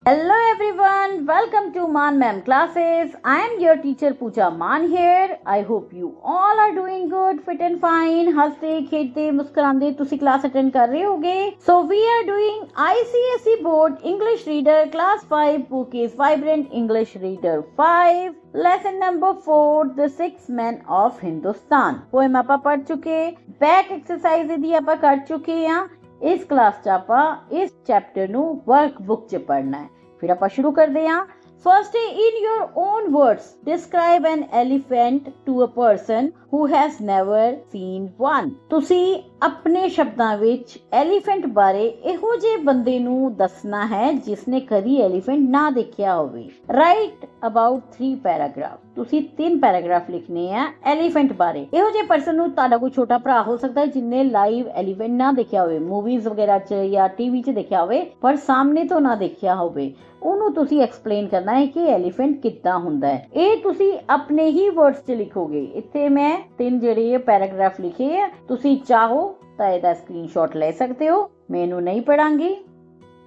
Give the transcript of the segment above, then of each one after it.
Hello everyone, welcome to Man Ma'am classes. I am your teacher Pooja Man here. I hope you all are doing good, fit and fine. हंसते खेलते मुस्कुराते तुसी class attend कर रहे होगे. So we are doing ICSE Board English Reader Class 5 book is Vibrant English Reader 5. Lesson number 4 The Six Men of Hindustan. Poem ਆਪਾਂ पढ़ चुके, बैक एक्सरसाइज दी ਆਪਾਂ कर चुके हैं. इस क्लास च ਆਪਾਂ इस चैप्टर ਨੂੰ वर्कबुक च पढ़ना है. फिर आप शुरू कर दे. First in your own words describe an elephant to a person who has never seen one. ਤੁਸੀਂ ਆਪਣੇ ਸ਼ਬਦਾਂ ਵਿੱਚ ਐਲੀਫੈਂਟ ਬਾਰੇ ਇਹੋ ਜਿਹੇ ਬੰਦੇ ਨੂੰ ਦੱਸਣਾ ਹੈ ਜਿਸਨੇ ਕਦੀ ਐਲੀਫੈਂਟ ਨਾ ਦੇਖਿਆ ਹੋਵੇ. Right about 3 paragraph. ਤੁਸੀਂ 3 ਪੈਰਾਗ੍ਰਾਫ ਲਿਖਨੇ ਆ ਐਲੀਫੈਂਟ ਬਾਰੇ. ਇਹੋ ਜਿਹੇ ਪਰਸਨ ਨੂੰ ਤੁਹਾਡਾ ਕੋਈ ਛੋਟਾ ਭਰਾ ਹੋ ਸਕਦਾ ਹੈ ਜਿਨਨੇ ਲਾਈਵ ਐਲੀਫੈਂਟ ਨਾ ਦੇਖਿਆ ਹੋਵੇ, ਮੂਵੀਜ਼ ਵਗੈਰਾ 'ਚ ਜਾਂ ਟੀਵੀ 'ਚ ਦੇਖਿਆ ਹੋਵੇ ਪਰ ਸਾਹਮਣੇ ਤੋਂ ਨਾ ਦੇਖਿਆ ਹੋਵੇ. ਉਹਨੂੰ ਤੁਸੀਂ ਐਕਸਪਲੇਨ ਕਰਨਾ ਹੈ ਕਿ ਐਲੀਫੈਂਟ ਕਿੱਦਾਂ ਹੁੰਦਾ ਹੈ. ਇਹ ਤੁਸੀਂ ਆਪਣੇ ਹੀ ਵਰਡਸ 'ਚ ਲਿਖੋਗੇ. ਇੱਥੇ ਮੈਂ 3 ਜਿਹੜੇ ਪੈਰਾਗ੍ਰਾਫ ਲਿਖੇ ਆ. ਤੁਸੀਂ ਚਾਹੋ ਤਾਂ ਇਹਦਾ ਸਕਰੀਨਸ਼ਾਟ ਲੈ ਸਕਦੇ ਹੋ. ਮੈਂ ਇਹਨੂੰ ਨਹੀਂ ਪੜਾਂਗੀ.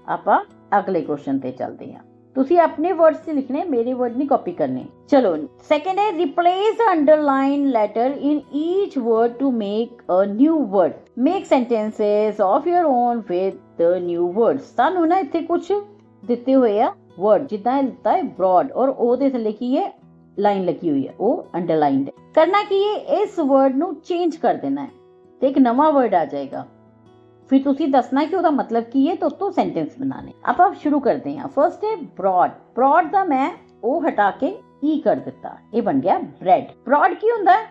ਆਪਾਂ ਅਗਲੇ ਕੁਐਸਚਨ ਤੇ ਚੱਲਦੇ ਹਾਂ. ਤੁਸੀਂ ਆਪਣੇ ਵਰਡਸ 'ਚ ਲਿਖਣੇ, ਮੇਰੇ ਵਰਡ ਨਹੀਂ ਕਾਪੀ ਕਰਨੇ. ਚਲੋ ਸੈਕੰਡ ਹੈ replace underline letter in each word to make a new word. Make sentences of your own with the new words. ਤੁਹਾਨੂੰ ਨਾ ਇੱਥੇ ਕੁਝ ਦਿੱਤੇ ਹੋਏ ਆ ਵਰਡ, ਜਿੱਦਾਂ ਇਹ ਦਿੱਤਾ ਹੈ ਬ੍ਰੌਡ ਔਰ ਉਹਦੇ ਥੱਲੇ ਕੀ ਹੈ ਲਾਈਨ ਲੱਗੀ ਹੋਈ ਹੈ, ਉਹ ਅੰਡਰਲਾਈਨਡ ਹੈ. ਕਰਨਾ ਕੀ ਹੈ, ਇਸ ਵਰਡ ਨੂੰ ਚੇਂਜ ਕਰ ਦੇਣਾ ਹੈ ਤੇ ਇੱਕ ਨਵਾਂ ਵਰਡ ਆ ਜਾਏਗਾ. ਫਿਰ ਤੁਸੀਂ ਦੱਸਣਾ ਕਿ ਉਹਦਾ ਮਤਲਬ ਕੀ ਹੈ ਤੇ ਉਸ ਤੋਂ ਸੈਂਟੈਂਸ ਬਣਾਣੇ. ਆਪਾਂ ਸ਼ੁਰੂ ਕਰਦੇ ਹਾਂ. ਫਰਸਟ ਹੈ ਬ੍ਰੌਡ. ਬ੍ਰੌਡ ਦਾ ਮੈਂ ਉਹ ਹਟਾ ਕੇ ਈ ਕਰ ਦਿੱਤਾ, ਇਹ ਬਣ ਗਿਆ ਬ੍ਰੈਡ. ਬ੍ਰੌਡ ਕੀ ਹੁੰਦਾ ਹੈ?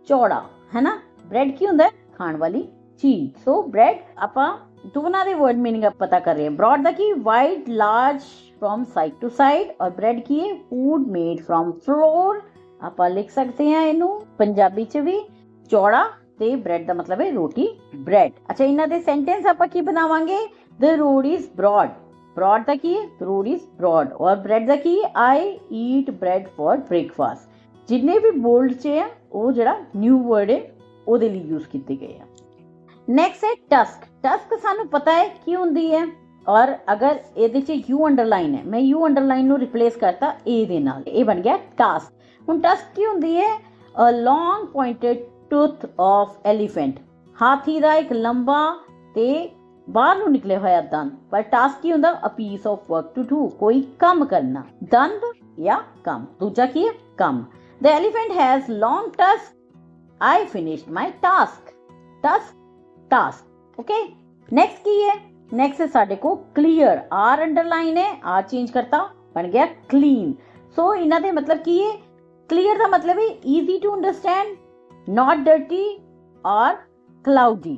ਚੌੜਾ, ਹੈ ਨਾ. ਬ੍ਰੈਡ ਕੀ ਹੁੰਦਾ ਹੈ? ਖਾਣ ਵਾਲੀ ਚੀਜ਼. ਸੋ ਬ੍ਰੈਡ ਆਪਾਂ ਦੋਨਾਂ ਦੇ ਵਰਡ मीनिंग पता कर रहे हैं. ब्रॉड दा की wide large from side to side और ब्रेड की है फूड मेड फ्रॉम फ्लोर. आप लिख सकते हैं इनू पंजाबी च भी. चौड़ा ते ब्रेड दा मतलब है रोटी, ब्रेड. अच्छा इन्हां दे सेंटेंस आप की बनावांगे. The road is broad. Broad दा की है द रोड इज ब्रॉड और ब्रेड दा की I eat bread for breakfast. जिन्ने भी बोल्ड च है वो जड़ा न्यू वर्ड है ਉਹਦੇ ਲਈ यूज ਕੀਤੇ ਗਏ ਆ. ਨੈਕਸਟ ਹੈ ਟਸਕ. ਟਸਕ ਸਾਨੂੰ ਪਤਾ ਹੈ ਕੀ ਹੁੰਦੀ ਹੈ ਔਰ ਅਗਰ ਇਹਦੇ 'ਚ ਯੂ ਅੰਡਰਲਾਈਨ ਹੈ, ਮੈਂ ਯੂ ਅੰਡਰਲਾਈਨ ਨੂੰ ਰਿਪਲੇਸ ਕਰਤਾ ਏ ਦੇ ਨਾਲ, ਇਹ ਬਣ ਗਿਆ ਟਸਕ. ਹੁਣ ਟਸਕ ਕੀ ਹੁੰਦੀ ਹੈ? ਅ ਲੌਂਗ ਪੁਆਇੰਟਡ ਟੂਥ ਆਫ ਐਲੀਫੈਂਟ. ਹਾਥੀ ਦਾ ਇੱਕ ਲੰਬਾ ਤੇ ਬਾਹਰ ਨੂੰ ਨਿਕਲਿਆ ਹੋਇਆ ਦੰਦ. ਪਰ ਟਸਕ ਕੀ ਹੁੰਦਾ? A piece of work to do, ਕੋਈ ਕੰਮ ਕਰਨਾ. ਦੰਦ ਜਾਂ ਕੰਮ. ਦੂਜਾ ਕੀ ਹੈ? ਕੰਮ. The elephant has long tusk. I finished my task. Task, task. Okay. Next की है? Next है साढ़े को clear. R underline है, R change करता बन गया clean. So इन्हां दे मतलब की है? Clear का मतलब है easy to understand, not dirty और cloudy.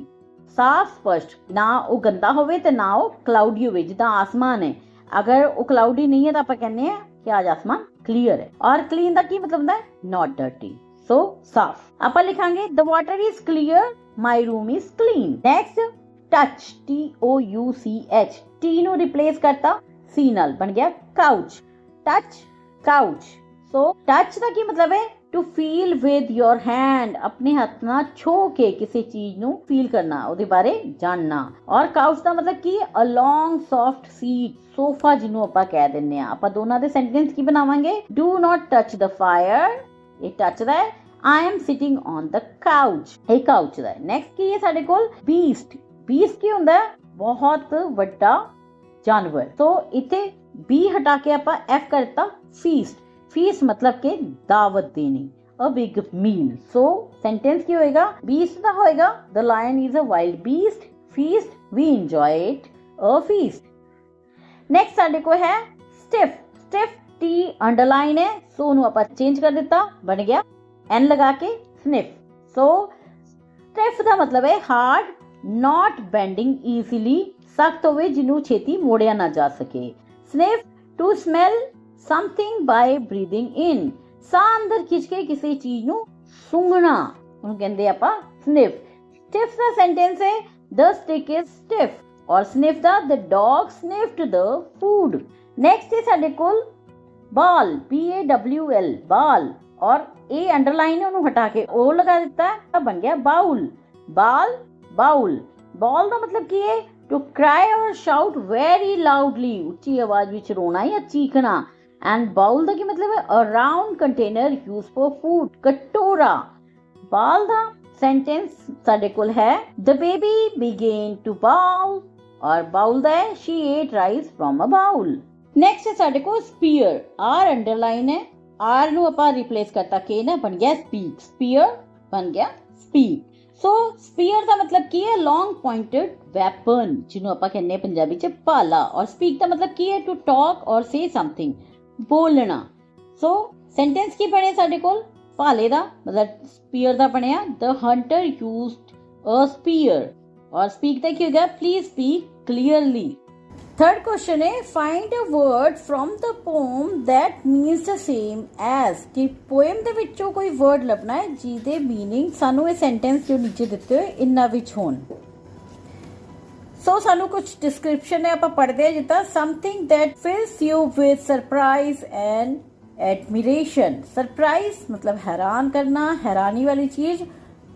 साफ स्पष्ट, ना वो गंदा होवे ते ना वो cloudy होवे. जिदा आसमान है, अगर वो cloudy नहीं है तो आप कहने हैं कि आज आसमान clear है. और clean का की मतलब है not dirty. सो साफ. आप लिखांगे the water is clear, my room is clean. Next touch. TOUCH. T नु रिप्लेस करता सी नाल बन गया couch. Touch couch. So touch का की मतलब है to feel with your hand. अपने हाथ नाल छो के किसी चीज नु फील करना, ਉਹਦੇ ਬਾਰੇ ਜਾਣਨਾ. और काउच ਦਾ मतलब ਕੀ? A long soft seat, sofa ਜਿਹਨੂੰ ਆਪਾਂ ਕਹਿ ਦਿੰਨੇ ਆ. ਆਪਾਂ ਦੋਨਾਂ ਦੇ ਸੈਂਟੈਂਸ ਕੀ ਬਣਾਵਾਂਗੇ? Do not touch the fire. ਇਹ ਟੱਚ ਦਾ ਹੈ. I am sitting on the couch. ਇਹ couch ਦਾ ਹੈ. ਨੈਕਸਟ ਕੀ ਹੈ ਸਾਡੇ ਕੋਲ? beast. beast ਕੀ ਹੁੰਦਾ ਹੈ? ਬਹੁਤ ਵੱਡਾ ਜਾਨਵਰ. ਸੋ ਇੱਥੇ B ਹਟਾ ਕੇ ਆਪਾਂ F ਕਰਤਾ feast. feast मतलब ਕਿ ਦਾਵਤ ਦੇਣੀ, a big meal. So sentence ਕੀ ਹੋਏਗਾ? beast ਦਾ ਹੋਏਗਾ the lion is a wild beast. feast, we enjoy it, a feast. Next ਸਾਡੇ ਕੋਲ ਹੈ stiff. stiff T ਅੰਡਰਲਾਈਨ ਹੈ, ਸੋ ਉਹਨੂੰ ਆਪਾਂ ਚੇਂਜ ਕਰ ਦਿੱਤਾ ਬਣ ਗਿਆ एन लगा के स्निफ. सो स्टिफ का मतलब है हार्ड, नॉट बेंडिंग इजीली, सख्त होवे जिन्हों छेती मोड़िया ना जा सके. Sniff to smell something by breathing in. सा अंदर खिंच के किसी चीज नू सूंघना, उन्हें कहते आपां स्निफ. स्टिफ का सेंटेंस है द स्टिक इज स्टिफ और sniff the dog sniffed the food. Next है साडे कोल बाल. BAWL बाल और ए अंडरलाइन है, उन्होंने हटा के ओ लगा देता है, तब बन गया बाउल. बाल बाउल. बॉल का मतलब की है टू क्राई और शाउट वेरी लाउडली, उच्ची आवाज विच रोना या चीखना। एंड बाउल दा की मतलब है a round container use for food, कटोरा। बाल दा सेंटेंस साडे कोल है the baby began to bawl, और बाउल दा है she ate rice from a bowl. Next है साडे कोल स्पीयर, आर अंडरलाइन है, आर ਨੂੰ ਆਪਾਂ ਰਿਪਲੇਸ ਕਰਤਾ ਕੇ ਨਾ, ਬਣ ਗਿਆ ਸਪੀਕ, ਸਪੀयर ਬਣ ਗਿਆ ਸਪੀਕ। ਸੋ ਸਪੀयर ਦਾ ਮਤਲਬ ਕੀ ਹੈ? ਲੌਂਗ ਪੁਆਇੰਟਡ ਵੈਪਨ, ਜਿਹਨੂੰ ਆਪਾਂ ਕਹਿੰਦੇ ਹਾਂ ਪੰਜਾਬੀ ਚ ਭਾਲਾ। ਔਰ ਸਪੀਕ ਦਾ ਮਤਲਬ ਕੀ ਹੈ? ਟੂ ਟਾਕ ਔਰ ਸੇ ਸਮਥਿੰਗ, ਬੋਲਣਾ। ਸੋ ਸੈਂਟੈਂਸ ਕੀ ਬਣਿਆ ਸਾਡੇ ਕੋਲ? ਭਾਲੇ ਦਾ ਮਤਲਬ ਸਪੀयर ਦਾ ਬਣਿਆ ਦ ਹੰਟਰ ਯੂਜ਼ਡ ਅ ਸਪੀयर, ਔਰ ਸਪੀਕ ਦਾ ਕੀ ਹੋ ਗਿਆ? Please speak clearly. Third question है find a word from the poem that means the same as, कि पोएम ਦੇ ਵਿੱਚੋਂ ਕੋਈ वर्ड ਲੱਭਣਾ ਹੈ ਜਿਹਦੇ मीनिंग ਸਾਨੂੰ ਇਹ ਸੈਂਟੈਂਸ ਜੋ ਨੀਚੇ ਦਿੱਤੇ ਹੋਏ ਇੰਨਾ ਵਿੱਚ ਹੋਣ। ਸੋ ਸਾਨੂੰ ਕੁਝ ਡਿਸਕ੍ਰਿਪਸ਼ਨ ਹੈ, ਆਪਾਂ ਪੜ੍ਹਦੇ ਹਾਂ। ਜਿੱਦਾਂ something that fills you with surprise and admiration, surprise मतलब हैरान करना, हैरानी वाली चीज।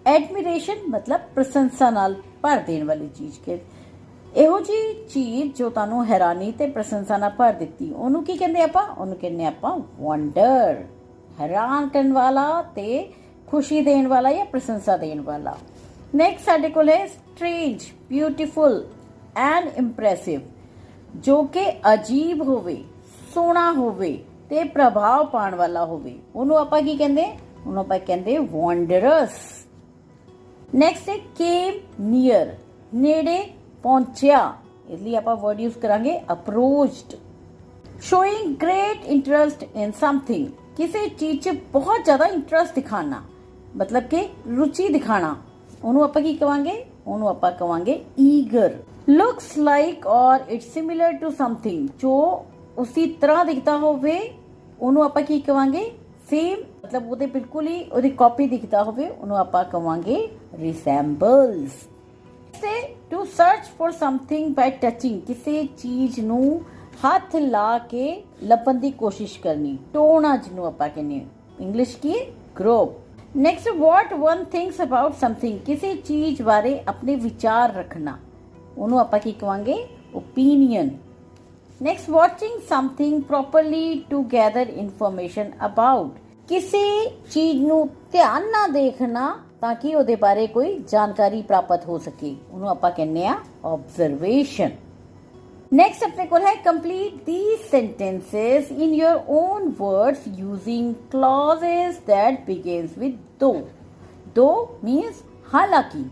एडमिरेशन मतलब प्रशंसा नाल भर देने वाली चीज के ਇਹੋ ਜੀ ਚੀਜ਼ ਜੋ ਤੁਹਾਨੂੰ ਹੈਰਾਨੀ ਤੇ ਪ੍ਰਸ਼ੰਸਾ ਨਾਲ ਭਰ ਦਿੱਤੀ, ਉਹਨੂੰ ਕੀ ਕਹਿੰਦੇ ਆਪਾਂ? ਉਹਨੂੰ ਕਹਿੰਦੇ ਆਪਾਂ ਵੰਡਰ, ਹੈਰਾਨ ਕਰਨ ਵਾਲਾ ਤੇ ਖੁਸ਼ੀ ਦੇਣ ਵਾਲਾ ਜਾਂ ਪ੍ਰਸ਼ੰਸਾ ਦੇਣ ਵਾਲਾ। ਨੈਕਸਟ ਸਾਡੇ ਕੋਲ ਹੈ ਸਟ੍ਰੇਂਜ, ਬਿਊਟੀਫੁਲ ਐਂਡ ਇੰਪ੍ਰੈਸਿਵ, ਜੋ ਕਿ ਅਜੀਬ ਹੋਵੇ, ਸੋਹਣਾ ਹੋਵੇ ਤੇ ਪ੍ਰਭਾਵ ਪਾਉਣ ਵਾਲਾ ਹੋਵੇ, ਉਹਨੂੰ ਆਪਾਂ ਕੀ ਕਹਿੰਦੇ? ਉਹਨੂੰ ਆਪਾਂ ਕਹਿੰਦੇ ਵੰਡਰਸ। ਨੈਕਸਟ ਹੈ ਕੇਮ ਨੀਅਰ, ਨੇੜੇ ਪਹੁੰਚਿਆ, ਇਸ ਲਈ ਆਪਾਂ ਵਰਡ ਯੂਜ਼ ਕਰਾਂਗੇ ਅਪਰੋਚਡ। ਸ਼ੋਇੰਗ ਗ੍ਰੇਟ ਇੰਟਰਸਟ ਇਨ ਸਮਥਿੰਗ, ਕਿਸੇ ਚੀਜ਼ 'ਚ ਬਹੁਤ ਜ਼ਿਆਦਾ ਇੰਟਰਸਟ ਦਿਖਾਣਾ, ਮਤਲਬ ਕਿ ਰੁਚੀ ਦਿਖਾਣਾ, ਉਹਨੂੰ ਆਪਾਂ ਕੀ ਕਵਾਂਗੇ? ਉਹਨੂੰ ਆਪਾਂ ਕਵਾਂਗੇ ਈਗਰ। ਲੁਕਸ ਲਾਈਕ ਔਰ ਇਟਸ ਸਿਮਿਲਰ ਟੂ ਸਮਥਿੰਗ, ਜੋ ਉਸੀ ਤਰ੍ਹਾਂ ਦਿਖਦਾ ਹੋਵੇ, ਉਹਨੂੰ ਆਪਾਂ ਕੀ ਕਵਾਂਗੇ? ਸੇਮ, ਮਤਲਬ ਉਹਦੇ ਬਿਲਕੁਲ ਹੀ ਉਹਦੀ ਕਾਪੀ ਦਿਖਦਾ ਹੋਵੇ, ਉਹਨੂੰ ਆਪਾਂ ਕਵਾਂਗੇ resembles. To search for something by touching, ਕਿਸੇ ਚੀਜ਼ ਨੂੰ ਹੱਥ ਲਾ ਕੇ ਲੱਭਣ ਦੀ ਕੋਸ਼ਿਸ਼ ਕਰਨੀ, ਟੋਣਾ ਜਿਹਨੂੰ ਆਪਾਂ ਕਹਿੰਦੇ ਹਾਂ, ਇੰਗਲਿਸ਼ ਕੀ ਹੈ? Grope. Next what one thinks about something, ਕਿਸੇ ਚੀਜ਼ ਬਾਰੇ ਆਪਣੇ ਵਿਚਾਰ ਰੱਖਣਾ, ਉਹਨੂੰ ਆਪਾਂ ਕੀ ਕਵਾਂਗੇ? Opinion. Next watching something properly to gather information about, ਕਿਸੇ ਚੀਜ਼ ਨੂੰ ਧਿਆਨ ਨਾਲ ਦੇਖਣਾ ਤਾਂ ਕਿ ਉਹਦੇ ਬਾਰੇ ਕੋਈ ਜਾਣਕਾਰੀ ਪ੍ਰਾਪਤ ਹੋ ਸਕੇ, ਉਹਨੂੰ ਆਪਾਂ ਕਹਿੰਦੇ ਆ ਆਬਜ਼ਰਵੇਸ਼ਨ। ਨੈਕਸਟ ਆਪਣੇ ਕੋਲ ਹੈ complete these sentences in your own words using clauses that begins with though. though means ਹਾਲਾਂਕਿ।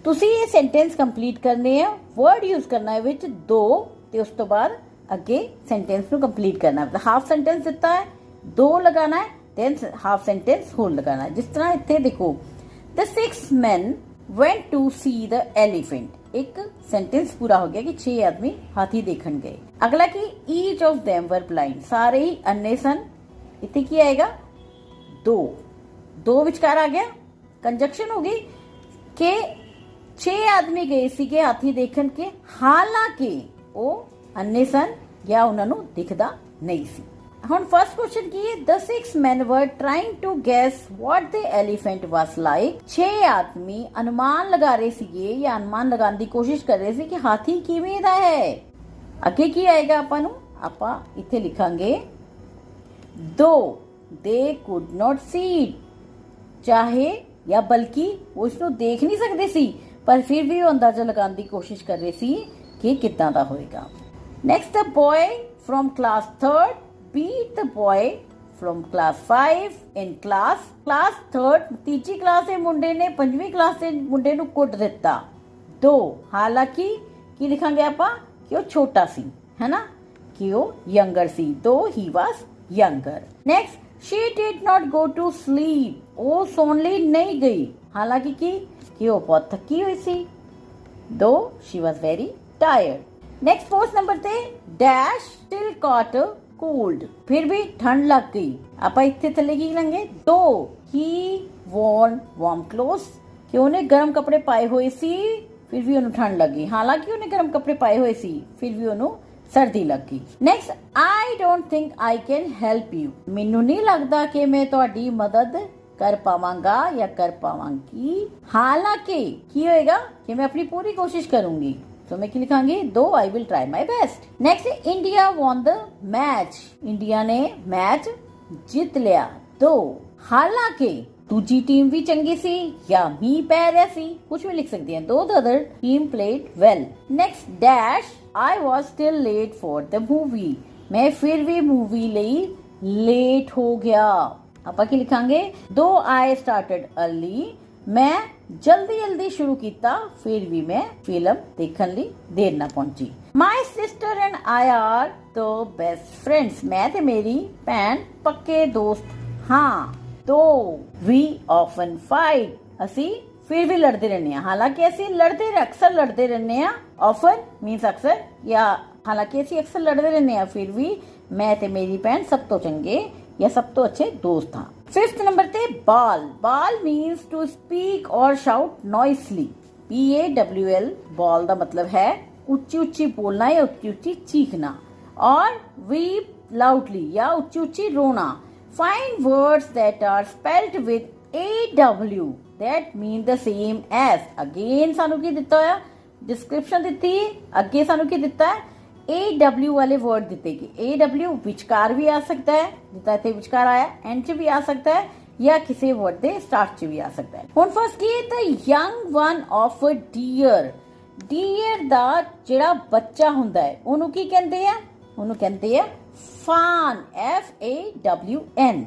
ਤੁਸੀਂ ਇਹ ਸੈਂਟੈਂਸ ਕੰਪਲੀਟ ਕਰਨੇ ਆ, ਵਰਡ ਯੂਜ਼ ਕਰਨਾ ਹੈ ਵਿੱਚ though, ਤੇ ਉਸ ਤੋਂ ਬਾਅਦ ਅੱਗੇ ਸੈਂਟੈਂਸ ਨੂੰ ਕੰਪਲੀਟ ਕਰਨਾ ਹੈ। ਹਾਫ ਸੈਂਟੈਂਸ ਦਿੱਤਾ ਹੈ, though ਲਗਾਣਾ ਹੈ, then ਹਾਫ ਸੈਂਟੈਂਸ ਹੋਰ ਲਗਾਣਾ ਹੈ। ਜਿਸ ਤਰ੍ਹਾਂ ਇੱਥੇ ਦੇਖੋ The 6 men went to see the elephant. एक सेंटेंस पूरा हो गया कि 6 आदमी हाथी देखन गए। अगला कि each of them were blind, सारे ही अन्ने सन। इतने की आएगा? दो विचकार आ गया, कंजक्शन हो गई कि 6 आदमी गए सीगे हाथी देखन के, हालांकि वो अन्ने सन या उन्होंने दिखदा नहीं सी। ਹੁਣ ਫਸਟ ਕੁਐਸਚਨ ਕੀ ਹੈ? The 6 men were trying to guess what the elephant was like. 6 ਆਦਮੀ ਅਨੁਮਾਨ ਲਗਾ ਰਹੇ ਸੀਗੇ ਜਾਂ ਅਨੁਮਾਨ ਲਗਾਉਣ ਦੀ ਕੋਸ਼ਿਸ਼ ਕਰ ਰਹੇ ਸੀ ਕਿ ਹਾਥੀ ਕਿਵੇਂ ਦਾ ਹੈ। ਅੱਗੇ ਕੀ ਆਏਗਾ ਆਪਾਂ ਨੂੰ? ਆਪਾਂ ਇੱਥੇ ਲਿਖਾਂਗੇ though they could not see it, ਚਾਹੇ ਜਾਂ ਬਲਕਿ ਉਹ ਇਸ ਨੂੰ ਦੇਖ ਨਹੀਂ ਸਕਦੇ ਸੀ, ਪਰ ਫਿਰ ਵੀ ਉਹ ਅੰਦਾਜ਼ਾ ਲਗਾਉਣ ਦੀ ਕੋਸ਼ਿਸ਼ ਕਰ ਰਹੇ ਸੀ ਕਿ ਕਿੱਦਾਂ ਦਾ ਹੋਏਗਾ। Next the boy from class 3rd beat the boy from class 5 in class 3rd, ਤੀਜੀ ਕਲਾਸ ਦੇ ਮੁੰਡੇ ਨੇ 5ਵੀਂ ਕਲਾਸ ਦੇ ਮੁੰਡੇ ਨੂੰ ਕੁੱਟ ਦਿੱਤਾ। ਦੋ ਹਾਲਾਂਕਿ ਕੀ ਲਿਖਾਂਗੇ ਆਪਾਂ? ਕਿ ਉਹ ਛੋਟਾ ਸੀ, ਹੈ ਨਾ, ਕਿ ਉਹ ਯੰਗਰ ਸੀ, ਦੋ he was younger. Next she did not go to sleep, ਉਹ ਸੌਣ ਲਈ ਨਹੀਂ ਗਈ, ਹਾਲਾਂਕਿ ਕਿ ਉਹ ਬਹੁਤ ਥੱਕੀ ਹੋਈ ਸੀ, ਦੋ she was very tired. Next fourth number ਤੇ dash still caught cold, फिर भी ठंड लग गई। ਆਪਾਂ ਇੱਥੇ ਥੱਲੇ ਕੀ ਲਾਂਗੇ? ਦੋ he worn warm clothes, ਕਿ ਉਹਨੇ ਗਰਮ ਕੱਪੜੇ ਪਾਏ ਹੋਏ ਸੀ, ਫਿਰ ਵੀ ਉਹਨੂੰ ਠੰਡ ਲੱਗੀ, ਹਾਲਾਂਕਿ ਉਹਨੇ ਗਰਮ ਕੱਪੜੇ ਪਾਏ ਹੋਏ ਸੀ, ਫਿਰ ਵੀ ਉਹਨੂੰ ਸਰਦੀ ਲੱਗ ਗਈ। Next I don't think I can help you, ਮੈਨੂੰ ਨਹੀਂ ਲੱਗਦਾ ਕਿ ਮੈਂ ਤੁਹਾਡੀ ਮਦਦ ਕਰ ਪਾਵਾਂਗਾ ਜਾਂ ਕਰ ਪਾਵਾਂਗੀ, ਹਾਲਾਂਕਿ ਕੀ ਹੋਏਗਾ? ਕਿ ਮੈਂ ਆਪਣੀ ਪੂਰੀ ਕੋਸ਼ਿਸ਼ ਕਰੂੰਗੀ, तो मैं की लिखांगी दो I will try my best. Next India won the match, India ने मैच जीत लिया। दो हालांकि दूजी टीम भी चंगी सी या मींह पै रहा सी, कुछ भी लिख सकती हैं। दो the other team played well. Next dash I was still let for the movie, मैं फिर भी मूवी ਲਈ लेट हो गया। ਆਪਾਂ ਕੀ ਲਿਖਾਂਗੇ दो आई स्टार्टेड अर्ली, मैं जल्दी जल्दी शुरू किया फिर भी मैं फिल्म देखने ਲਈ देर ना पहुंची। My sister and I R the best friends, मैं ते मेरी भैन पक्के दोस्त हाँ। तो वी ऑफन फाइट, असी फिर भी लड़ते रहने हैं, हालांकि असी अक्सर लड़ते रहने हैं। ऑफन मीन्स अक्सर, या हालांकि असी अक्सर लड़ते रहने हैं, फिर भी मैं ते मेरी भैन सब तो चंगे या सब तो अच्छे दोस्त हाँ। फिफ्थ नंबर ते बाल, बाल मीन्स टू स्पीक और शाउट नॉइसली, BAWL बॉल का मतलब है उच्ची उच्ची बोलना या उच्ची उच्ची चीखना। और वीप लाउडली या उच्ची उच्ची रोना। Find words that are spelled with AW that mean the same as, again सानू की दिता है डिस्क्रिप्शन दी, अगे सानू की दिता है AW वाले वर्ड दिते कि AW विचकार भी आ सकता है, जिता इत्थे विचकार आया एंड च भी आ सकता है या किसी वर्ड दे स्टार्ट च भी आ सकता है। हुण फर्स्ट की the young one of a deer, deer दा जेड़ा बच्चा हुंदा है ओनू की कहंदे आ, ओनू कहंदे आ फान, FAWN।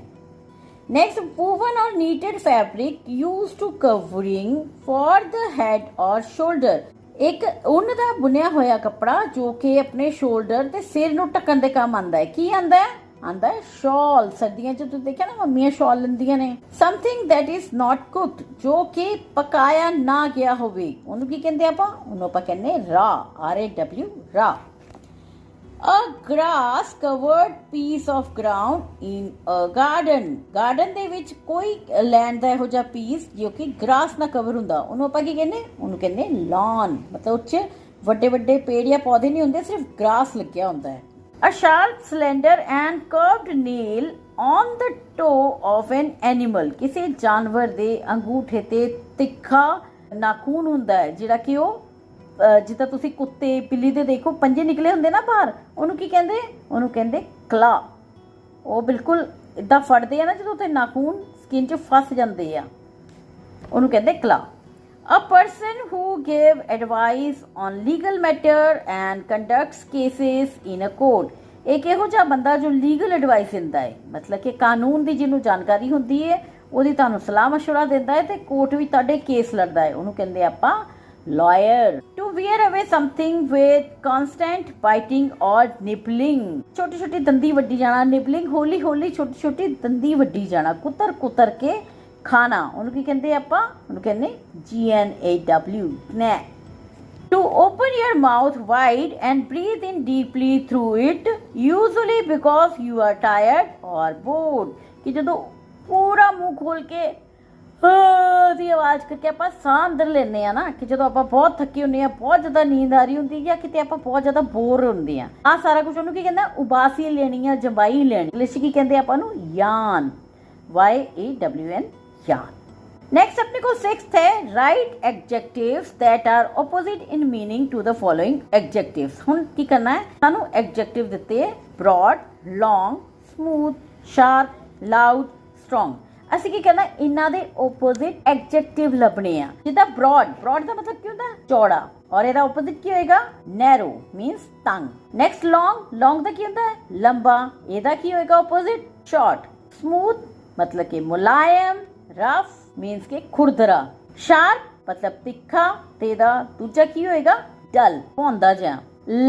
Next woven or knitted fabric used to covering for the head or shoulder, एक ऊन ਦਾ बुनिया होया कपड़ा जो कि अपने शोल्डर ते सिर ਨੂੰ ਢੱਕਣ ਦੇ ਕੰਮ ਆਂਦਾ ਹੈ। ਕੀ ਆਂਦਾ ਹੈ? ਆਂਦਾ ਹੈ ਸ਼ਾਲ। ਸਰਦੀਆਂ 'ਚ ਤੁਸੀਂ ਦੇਖਿਆ ਨਾ ਮੰਮੀਆਂ ਸ਼ਾਲ ਲੈਂਦੀਆਂ ਨੇ। Something that is not cooked, ਜੋ ਕਿ ਪਕਾਇਆ ਨਾ ਗਿਆ ਹੋਵੇ, ਉਹਨੂੰ ਕੀ ਕਹਿੰਦੇ ਆਪਾਂ? ਉਹਨੂੰ ਆਪਾਂ ਕਹਿੰਦੇ raw, RAW, raw। A grass covered piece of ground in a garden, garden ਦੇ ਵਿੱਚ ਕੋਈ ਲੈਂਡ ਦਾ ਇਹੋ ਜਿਹਾ ਪੀਸ ਜੋ ਕਿ ਗ੍ਰਾਸ ਨਾਲ ਕਵਰ ਹੁੰਦਾ, ਉਹਨੂੰ ਆਪਾਂ ਕੀ ਕਹਿੰਦੇ? ਉਹਨੂੰ ਕਹਿੰਦੇ lawn, ਮਤਲਬ ਉੱਚ ਵੱਡੇ ਵੱਡੇ ਪੇੜ ਜਾਂ ਪੌਦੇ ਨਹੀਂ ਹੁੰਦੇ, ਸਿਰਫ ਗ੍ਰਾਸ ਲੱਗਿਆ ਹੁੰਦਾ ਹੈ। A sharp, slender and curved nail on the toe of an animal, ਕਿਸੇ ਜਾਨਵਰ ਦੇ ਅੰਗੂਠੇ ਤੇ ਤਿੱਖਾ ਨਾਖੂਨ ਹੁੰਦਾ ਹੈ ਜਿਹੜਾ ਕਿ ਉਹ ਜਿੱਦਾਂ ਤੁਸੀਂ ਕੁੱਤੇ ਬਿੱਲੀ ਦੇ ਦੇਖੋ ਪੰਜੇ ਨਿਕਲੇ ਹੁੰਦੇ ਨਾ ਬਾਹਰ, ਉਹਨੂੰ ਕੀ ਕਹਿੰਦੇ? ਉਹਨੂੰ ਕਹਿੰਦੇ ਕਲਾ। ਉਹ ਬਿਲਕੁਲ ਇਦਾਂ ਫੜਦੇ ਆ ਨਾ ਜਦੋਂ ਤੇ ਨਾਖੂਨ ਸਕਿਨ 'ਚ ਫਸ ਜਾਂਦੇ ਆ, ਉਹਨੂੰ ਕਹਿੰਦੇ ਕਲਾ। A person who gave advice on legal matter and conducts cases in a court, ਇੱਕ ਇਹੋ ਜਿਹਾ ਬੰਦਾ ਜੋ ਲੀਗਲ ਐਡਵਾਈਸ ਦਿੰਦਾ ਹੈ, ਮਤਲਬ ਕਿ ਕਾਨੂੰਨ ਦੀ ਜਿਹਨੂੰ ਜਾਣਕਾਰੀ ਹੁੰਦੀ ਹੈ, ਉਹਦੀ ਤੁਹਾਨੂੰ ਸਲਾਹ ਮਸ਼ਵਰਾ ਦਿੰਦਾ ਹੈ ਤੇ ਕੋਰਟ ਵਿੱਚ ਤੁਹਾਡੇ ਕੇਸ ਲੜਦਾ ਹੈ, ਉਹਨੂੰ ਕਹਿੰਦੇ ਆਪਾਂ lawyer। To wear away something with constant biting or nibbling, छोटी छोटी दंदी वड्डी जाना, nibbling होली होली छोटी छोटी दंदी वड्डी जाना, कुतर कुतर के खाना, ਉਹਨੂੰ ਕੀ ਕਹਿੰਦੇ ਆਪਾਂ? ਉਹਨੂੰ ਕਹਿੰਦੇ GNAW, snack। To open your mouth wide and breathe in deeply through it, usually because you are tired or bored, ਕਿ ਜਦੋਂ ਪੂਰਾ ਮੂੰਹ ਖੋਲ ਕੇ ਦੀ ਆਵਾਜ਼ ਕਰਕੇ ਆਪਾਂ ਸਾਹ ਅੰਦਰ ਲੈਂਦੇ ਆ ਨਾ, ਕਿ ਜਦੋਂ ਆਪਾਂ ਬਹੁਤ ਥੱਕੇ ਹੁੰਦੇ ਆ, ਬਹੁਤ ਜ਼ਿਆਦਾ ਨੀਂਦ ਆ ਰਹੀ ਹੁੰਦੀ ਜਾਂ ਕਿਤੇ ਆਪਾਂ ਬਹੁਤ ਜ਼ਿਆਦਾ ਬੋਰ ਹੁੰਦੇ ਆ, ਆਹ ਸਾਰਾ ਕੁਝ ਉਹਨੂੰ ਕੀ ਕਹਿੰਦਾ? ਉਬਾਸੀ ਲੈਣੀ ਆ, ਜੰਬਾਈ ਲੈਣੀ। ਇੰਗਲਿਸ਼ ਕੀ ਕਹਿੰਦੇ ਆਪਾਂ ਨੂੰ? ਯਾਨ, YAWN, ਯਾਨ। नेक्स्ट अपने को सिक्स्थ है right adjectives that are opposite in meaning to the following adjectives. हुण की करना है? सानू एडजेक्टिव दिते है broad, long, smooth, sharp, loud, strong. ਅਸੀਂ ਕੀ ਕਰਨਾ? ਇਹਨਾਂ ਦੇ opposite adjective ਲੱਭਣੇ ਆ। ਜਿੱਦਾਂ broad, broad ਦਾ ਮਤਲਬ ਕੀ ਹੁੰਦਾ? ਚੌੜਾ, ਔਰ ਇਹਦਾ opposite ਕੀ ਹੋਏਗਾ? narrow means ਤੰਗ। next long, long ਦਾ ਕੀ ਹੁੰਦਾ ਹੈ? ਲੰਬਾ, ਇਹਦਾ ਕੀ ਹੋਏਗਾ opposite? short। smooth मतलब कि मुलायम, rough means के खुरदरा, sharp मतलब ਤਿੱਖਾ ਤੇ ਇਹਦਾ ਦੂਜਾ ਕੀ ਹੋਏਗਾ? dull, ਭੌਂਦਾ ਜਿਹਾ।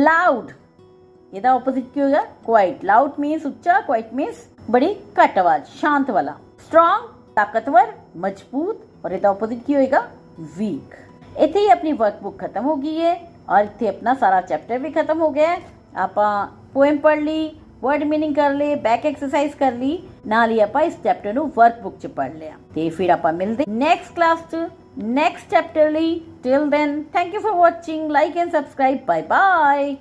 loud ਇਹਦਾ opposite ਕੀ ਹੋਏਗਾ? quiet, loud means ਉੱਚਾ, quiet means बड़ी घट आवाज, शांत वाला। स्ट्रॉन्ग ताकतवर, मजबूत, और ਇਹਦਾ opposite ਕੀ ਹੋਏਗਾ? वीक। ਇੱਥੇ ਹੀ ਆਪਣੀ वर्कबुक खत्म हो गई है और ਇੱਥੇ अपना सारा चैप्टर भी खत्म हो गया है। ਆਪਾਂ पोएम पढ़ ली, वर्ड मीनिंग कर ले, बैक एक्सरसाइज कर ली, ਨਾਲ ਹੀ ਆਪਾਂ ਇਸ ਚੈਪਟਰ ਨੂੰ वर्कबुक 'ਚ ਪੜ੍ਹ ਲਿਆ ਤੇ ਫਿਰ ਆਪਾਂ ਮਿਲਦੇ ਨੈਕਸਟ ਕਲਾਸ 'ਚ ਨੈਕਸਟ ਚੈਪਟਰ ਲਈ। Till then thank you for watching, like and subscribe, bye bye.